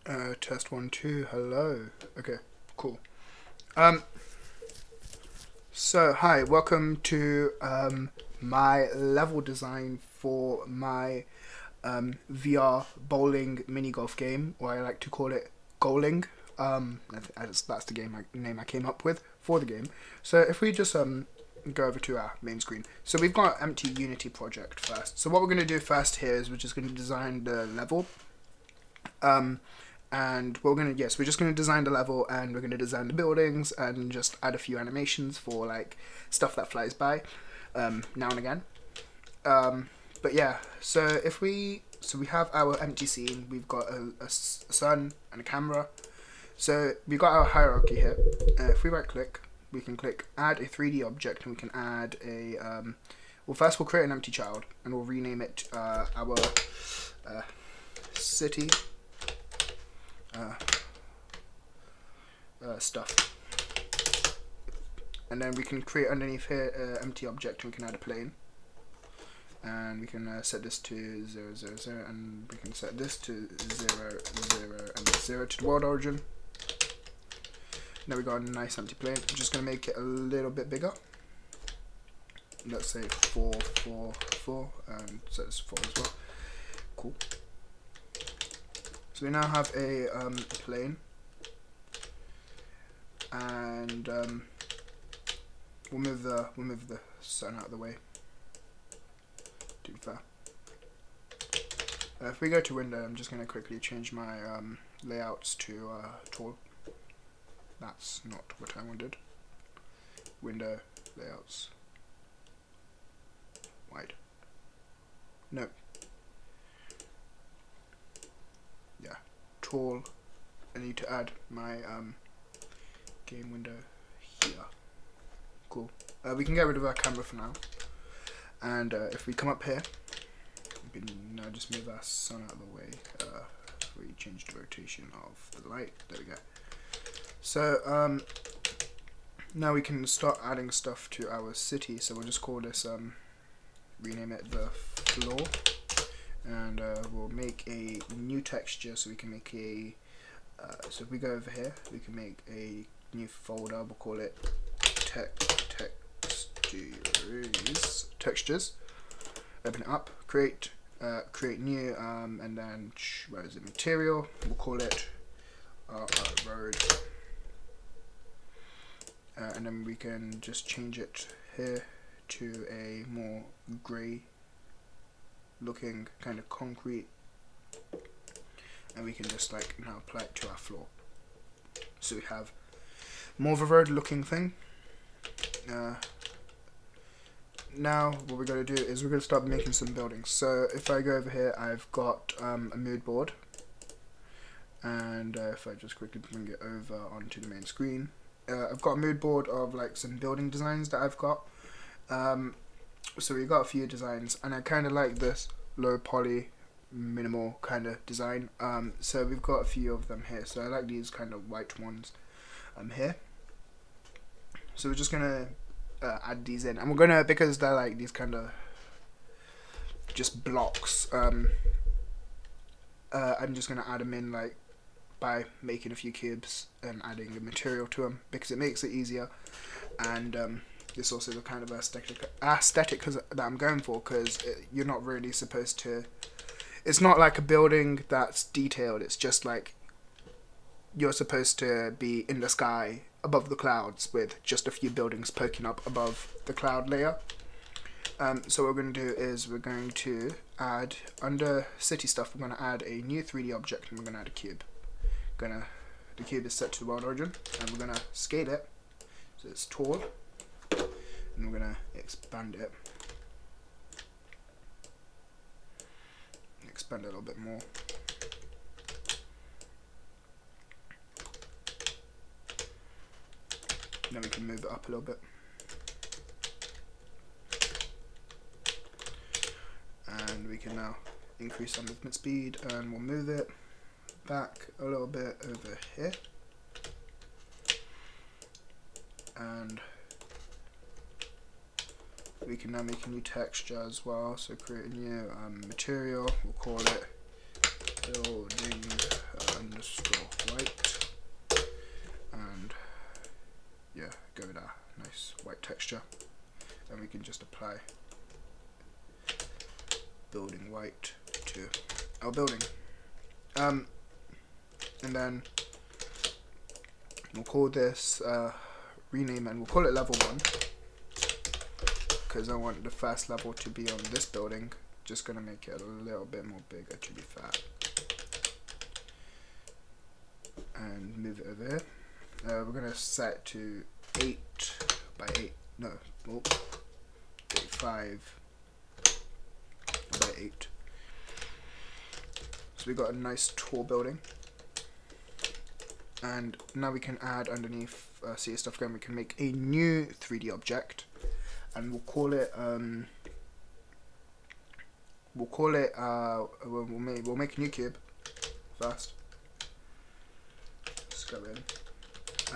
Test 1 2. Hello. Okay, cool. Um hi, welcome to my level design for my VR bowling mini golf game, or I like to call it Goaling. That's the name I came up with for the game. So if we just go over to our main screen. So we've got empty Unity project first. So what we're going to do first here is we're just going to design the level. And we're just gonna design the level, and we're gonna design the buildings and just add a few animations for like stuff that flies by now and again. But yeah, so we have our empty scene. We've got a sun and a camera. So we've got our hierarchy here. If we right click, we can click add a 3D object, and we can add a well, first we'll create an empty child, and we'll rename it our city stuff. And then we can create underneath here empty object, and we can add a plane. And we can set this to 0, 0, 0, and we can set this to 0, 0, and 0 to the world origin. Now we got a nice empty plane. I'm just going to make it a little bit bigger. Let's say 4, 4, 4, and set this 4 as well. Cool. So we now have a plane, and we'll move the sun out of the way. To be fair. If we go to window, I'm just going to quickly change my layouts to tall. That's not what I wanted. Window layouts wide. No. Yeah, tall. I need to add my game window here. Cool. We can get rid of our camera for now. And if we come up here, we can now just move our sun out of the way. We change the rotation of the light. There we go. So now we can start adding stuff to our city. So we'll just call this, rename it the floor. And we'll make a new texture, so we can make a, so if we go over here, we can make a new folder. We'll call it textures. Open it up, create new, and then where is it? Material. We'll call it road, and then we can just change it here to a more grey looking kind of concrete, and we can just like now apply it to our floor. So we have more of a road looking thing. Now what we're going to do is we're going to start making some buildings. So if I go over here, I've got a mood board, and if I just quickly bring it over onto the main screen, I've got a mood board of like some building designs that I've got. So we've got a few designs, and I kind of like this low poly minimal kind of design. So we've got a few of them here. So I like these kind of white ones here. So we're just gonna add these in, and we're gonna, because they're like these kind of just blocks, I'm just gonna add them in like by making a few cubes and adding the material to them, because it makes it easier, and it's also the kind of aesthetic that I'm going for, because you're not really supposed to, it's not like a building that's detailed, it's just like you're supposed to be in the sky above the clouds with just a few buildings poking up above the cloud layer. So what we're going to do is we're going to add, under city stuff, we're going to add a new 3D object, and we're going to add a cube. The cube is set to the world origin, and we're going to scale it so it's tall, and we're going to expand it. Expand it a little bit more. Then we can move it up a little bit. And we can now increase our movement speed, and we'll move it back a little bit over here. And we can now make a new texture as well. So create a new material. We'll call it building building white to our building. And then we'll call this rename, and we'll call it level 1 because I want the first level to be on this building. Just gonna make it a little bit more bigger to be fair, and move it over here. We're gonna set it to 8 by 8. No, 5 by 8. So we got a nice tall building, and now we can add underneath. See stuff going. We can make a new 3D object, and we'll call it. We'll make a new cube first. Let's go in,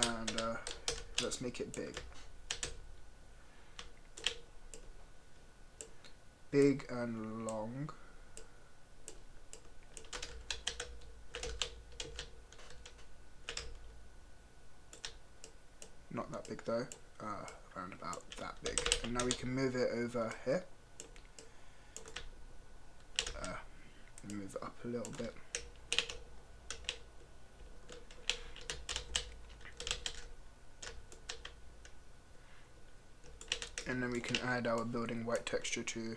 and let's make it big. Big and long. Not that big though, around about that big. And now we can move it over here. Move it up a little bit. And then we can add our building white texture to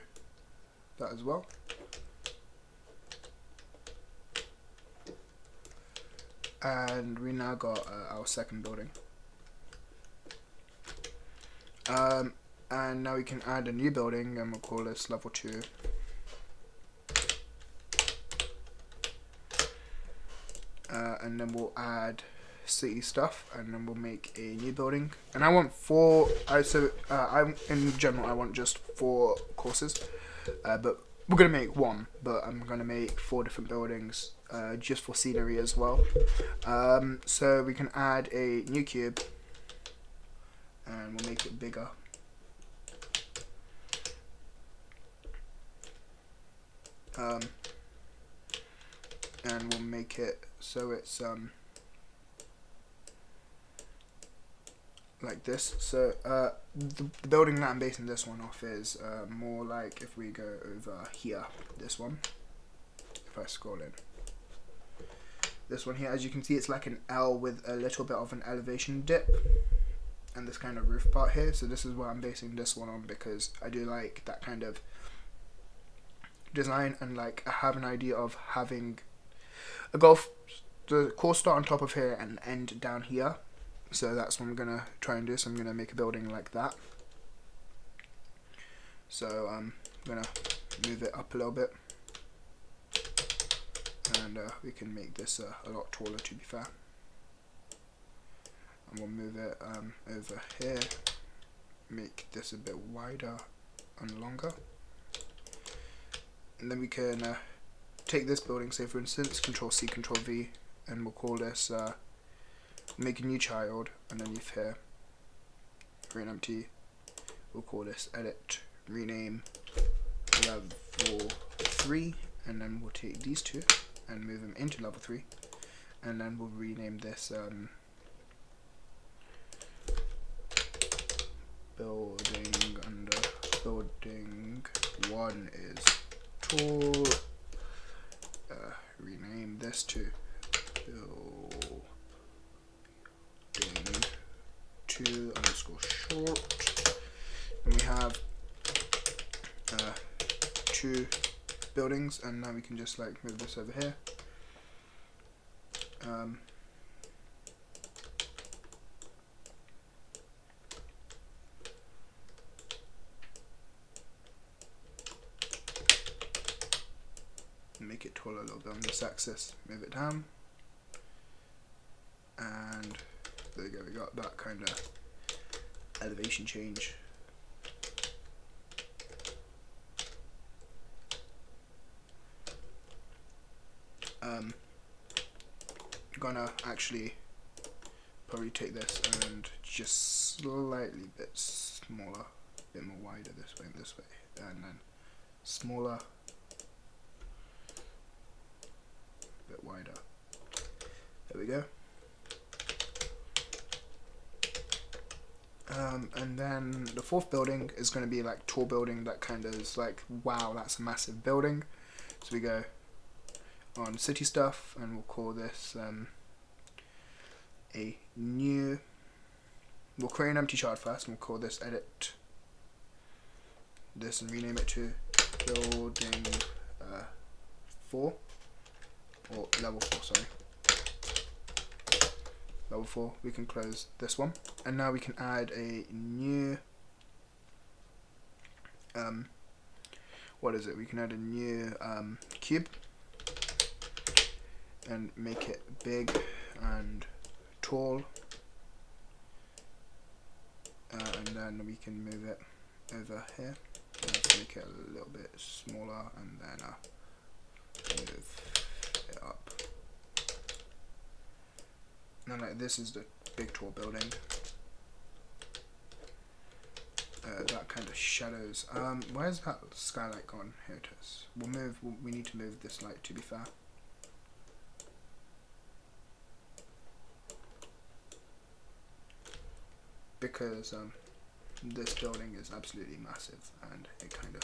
that as well. And we now got our second building. And now we can add a new building, and we'll call this level 2. And then we'll add city stuff, and then we'll make a new building. And I want 4. In general, I want just 4 courses, but we're gonna make 1. But I'm gonna make 4 different buildings, just for scenery as well. So we can add a new cube, and we'll make it bigger. And we'll make it so it's like this. So the building that I'm basing this one off is more like if we go over here, this one, if I scroll in, this one here, as you can see, it's like an L with a little bit of an elevation dip and this kind of roof part here. So this is what I'm basing this one on, because I do like that kind of design, and like I have an idea of having a the course start on top of here and end down here. So that's what I'm gonna try and do. So I'm gonna make a building like that. So I'm gonna move it up a little bit, and we can make this a lot taller, to be fair. And we'll move it over here, make this a bit wider and longer, and then we can take this building, say for instance, Control C, Control V, and we'll call this, make a new child underneath here, create an empty, we'll call this edit, rename, level 3, and then we'll take these 2 and move them into level 3, and then we'll rename this building under building 1 is tall. Rename this to building 2 underscore short, and we have 2 buildings, and now we can just like move this over here. Make it taller a little bit on this axis, move it down, and there you go, we got that kind of elevation change. I'm gonna actually probably take this and just slightly bit smaller, a bit more wider this way and this way, and then smaller, a bit wider. There we go. And then the fourth building is going to be like tall building that kind of is like, wow, that's a massive building. So we go on city stuff and we'll call this a new, we'll create an empty shard first and we'll call this edit this and rename it to building 4 or level 4, sorry. Level 4, we can close this one, and now we can add a new what is it? We can add a new cube and make it big and tall, and then we can move it over here. Let's make it a little bit smaller, and then move it up. Now, like, this is the big tall building. That kind of shadows. Where's that skylight gone? Here it is. We need to move this light, to be fair. Because this building is absolutely massive, and it kind of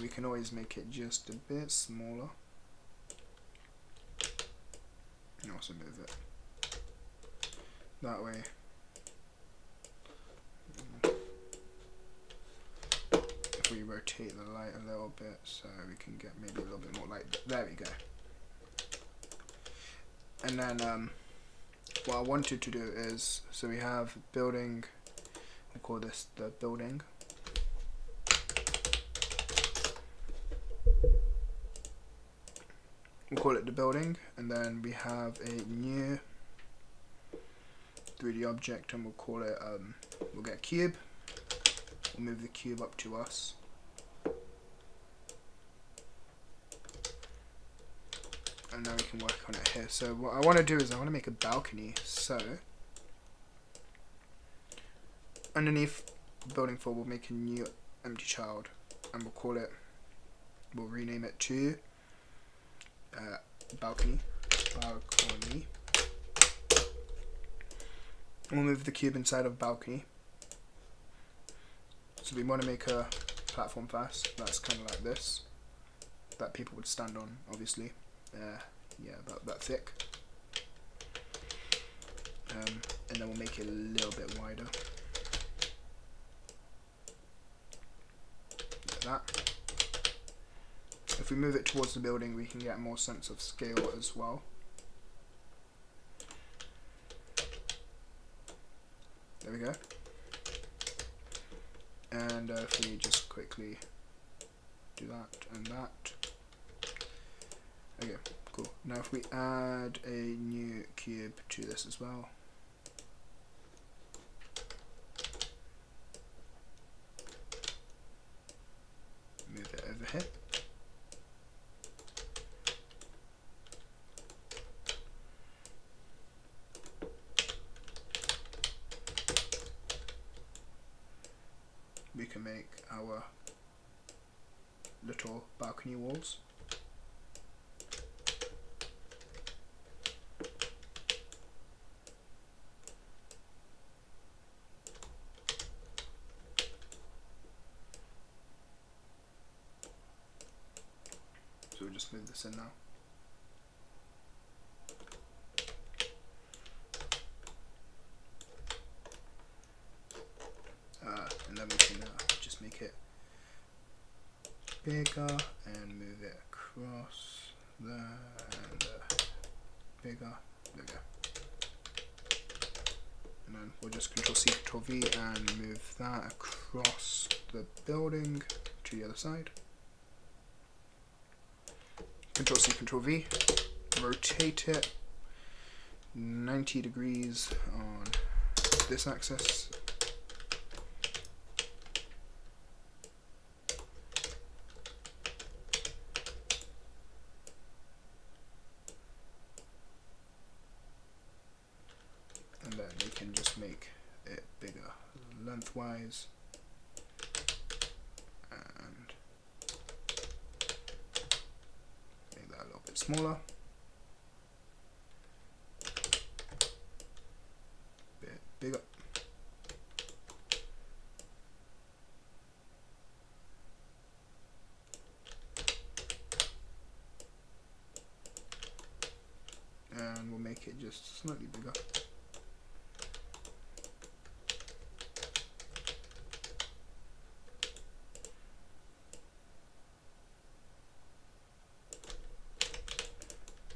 we can always make it just a bit smaller and also move it that way. If we rotate the light a little bit so we can get maybe a little bit more light, there we go. And then what I wanted to do is, so we have building, we'll call this the building. We'll call it the building, and then we have a new 3D object, and we'll call it, we'll get a cube. We'll move the cube up to us. And now we can work on it here. So what I want to do is I want to make a balcony. So underneath building 4, we'll make a new empty child, and we'll rename it to balcony. We'll move the cube inside of balcony. So we want to make a platform first. That's kind of like this, that people would stand on, obviously. Yeah, about that thick. And then we'll make it a little bit wider. Like that. If we move it towards the building, we can get more sense of scale as well. There we go. And if we just quickly do that and that. Okay, cool. Now if we add a new cube to this as well. Move it over here. We can make our little balcony walls. So we'll just move this in now. And then we can just make it bigger and move it across there, and bigger. There we go. And then we'll just Control C, Control V and move that across the building to the other side. Control C, Control V, rotate it 90 degrees on this axis. And then we can just make it bigger lengthwise. And make that a little bit smaller, bit bigger. And we'll make it just slightly bigger.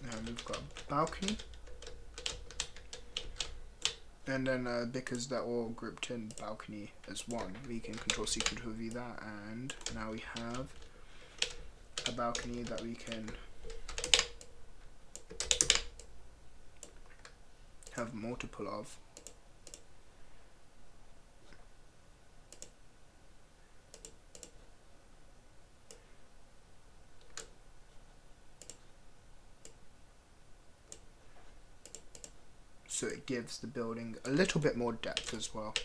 And we've got a balcony. And then because they're all grouped in balcony as one, we can Control-C, Control-V that, and now we have a balcony that we can have multiple of. So it gives the building a little bit more depth as well.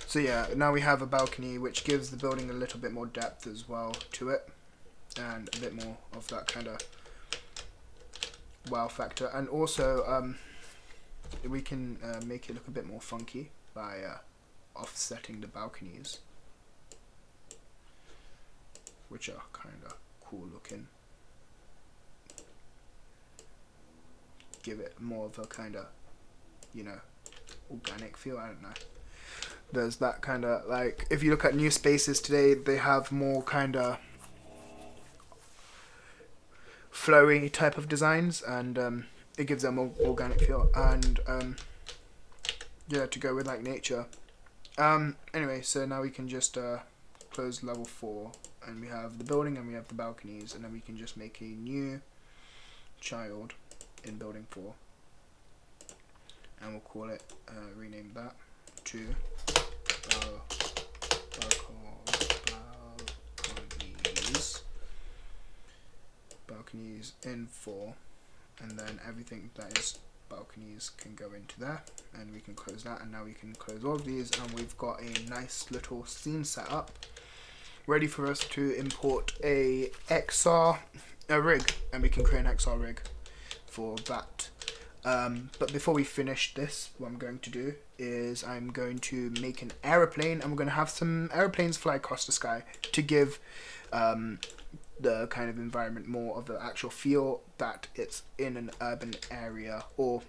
So yeah, now we have a balcony which gives the building a little bit more depth as well to it, and a bit more of that kind of wow factor. And also we can make it look a bit more funky by offsetting the balconies, which are kind of cool looking. Give it more of a kind of, you know, organic feel. I don't know. There's that kind of, like, if you look at new spaces today, they have more kind of flowy type of designs, and it gives them a more organic feel, and yeah, to go with like nature. Anyway, so now we can just close level 4, and we have the building and we have the balconies, and then we can just make a new child in building 4, and we'll call it, rename that to balconies in 4, and then everything that is balconies can go into there, and we can close that. And now we can close all of these, and we've got a nice little scene set up ready for us to import a rig, and we can create an XR rig for that. But before we finish this, what I'm going to do is I'm going to make an aeroplane, and we're going to have some aeroplanes fly across the sky to give the kind of environment more of the actual feel that it's in an urban area, or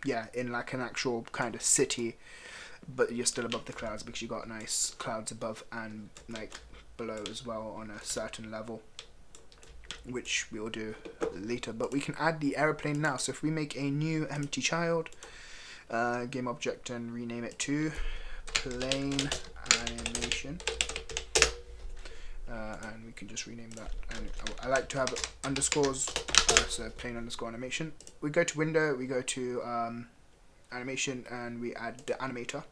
yeah, in like an actual kind of city, but you're still above the clouds because you got nice clouds above and like below as well on a certain level, which we'll do later. But we can add the airplane now. So if we make a new empty child game object and rename it to plane animation, and we can just rename that, and I like to have underscores, so plane underscore animation. We go to window, we go to animation, and we add the animator.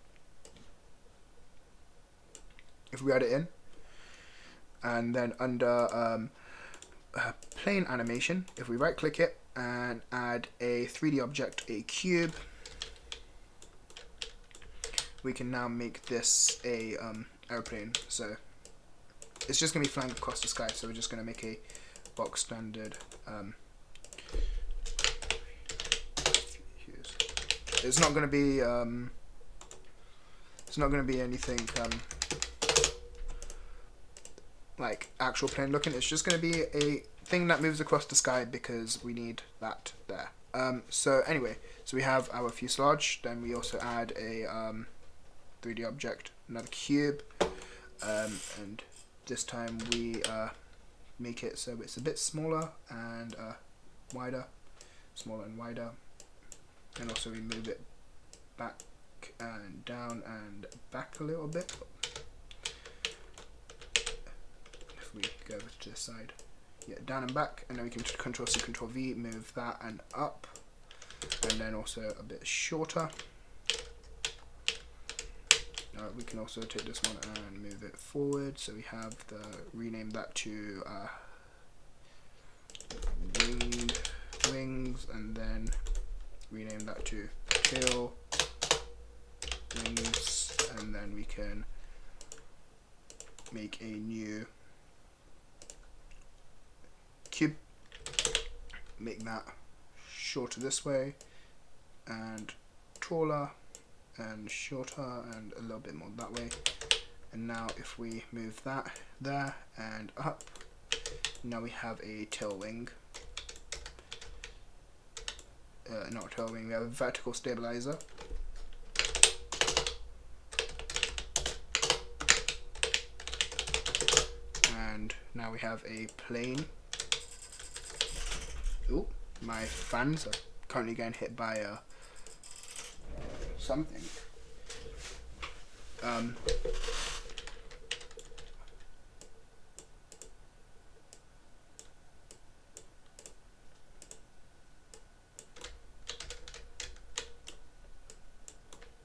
If we add it in, and then under plane animation, if we right click it and add a 3D object, a cube, we can now make this a airplane. So it's just going to be flying across the sky, so we're just going to make a box standard it's not going to be anything like actual plane looking. It's just going to be a thing that moves across the sky because we need that there. So anyway, so we have our fuselage, then we also add a 3D object, another cube, and this time we make it so it's a bit smaller and wider, smaller and wider, and also we move it back and down and back a little bit. If we go over to the side, yeah, down and back, and then we can Control-C, Control-V, move that and up, and then also a bit shorter. We can also take this one and move it forward, so we have the rename that to wings, and then rename that to tail wings, and then we can make a new cube, make that shorter this way and taller and shorter and a little bit more that way. And now if we move that there and up, now we have a tail wing. Not a tail wing, we have a vertical stabilizer. And now we have a plane. Ooh, my fans are currently getting hit by something.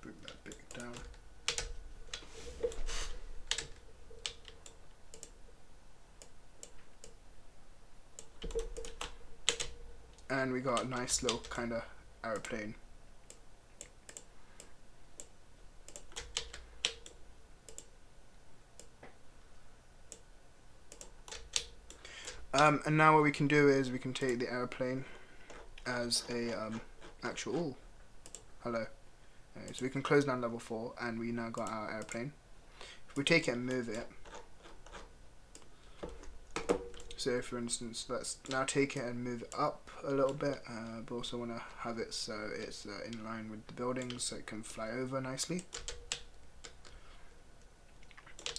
Bring that bit down. And we got a nice little kind of aeroplane. And now what we can do is we can take the aeroplane as a actual. Ooh, hello. So we can close down level 4, and we now got our aeroplane. If we take it and move it, so for instance, let's now take it and move it up a little bit, but also want to have it so it's in line with the buildings so it can fly over nicely.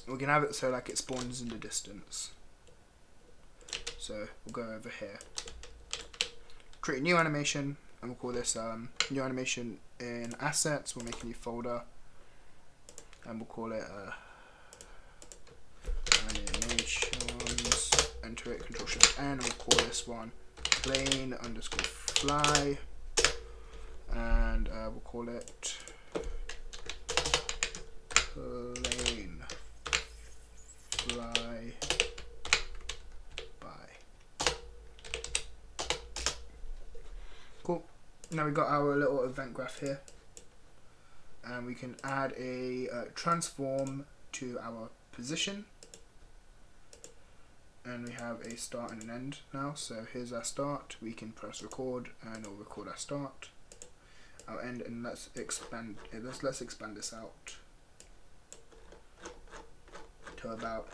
We can have it so like it spawns in the distance. So we'll go over here, create a new animation, and we'll call this new animation in assets. We'll make a new folder, and we'll call it animations. Enter it, Control Shift N, and we'll call this one plane underscore fly, and we'll call it plane fly by. Cool. Now we've got our little event graph here, and we can add a transform to our position, and we have a start and an end now. So here's our start, we can press record and it'll record our start, our end, and let's expand this out to about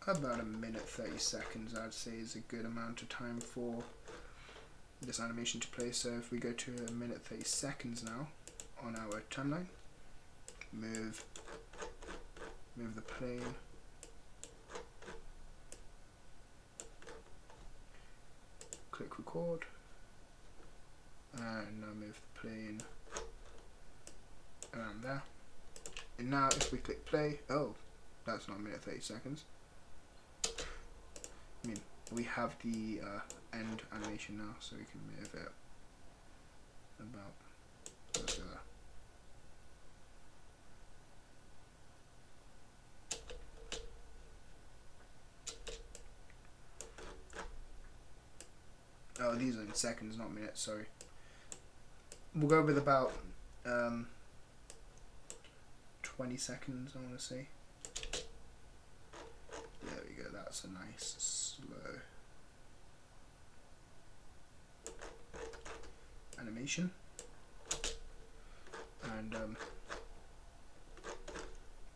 about a minute 30 seconds. I'd say is a good amount of time for this animation to play. So if we go to a minute 30 seconds now on our timeline, move the plane, click record, and now move the plane around there. And now if we click play, oh, that's not a minute 30 seconds. I mean, we have the end animation now, so we can move it about there. Oh, these are in seconds, not minutes, sorry. We'll go with about 20 seconds, I want to say. There we go, that's a nice slow animation. And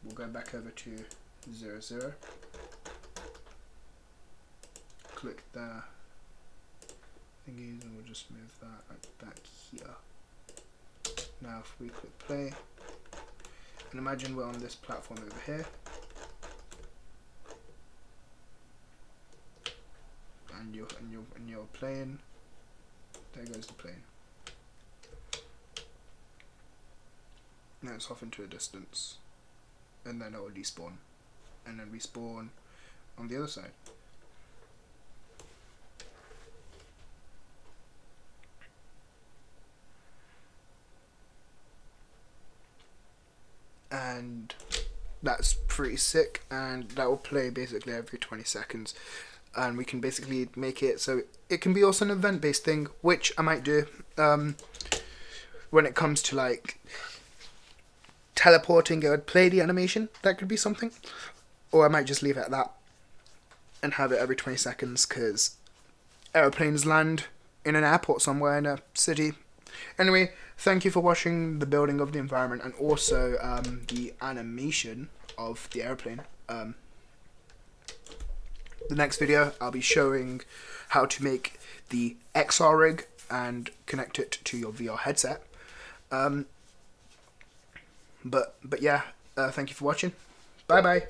we'll go back over to 0, 0. Click the thingies and we'll just move that like back here. Now if we click play, and imagine we're on this platform over here, and you're playing. There goes the plane. Now it's off into a distance, and then it will despawn, and then respawn on the other side. and that's pretty sick, and that will play basically every 20 seconds, and we can basically make it so it can be also an event based thing, which I might do when it comes to like teleporting. It would play the animation, that could be something, or I might just leave it at that and have it every 20 seconds because aeroplanes land in an airport somewhere in a city. Anyway, thank you for watching the building of the environment and also the animation of the airplane. The next video I'll be showing how to make the XR rig and connect it to your VR headset. But yeah, thank you for watching. Bye bye.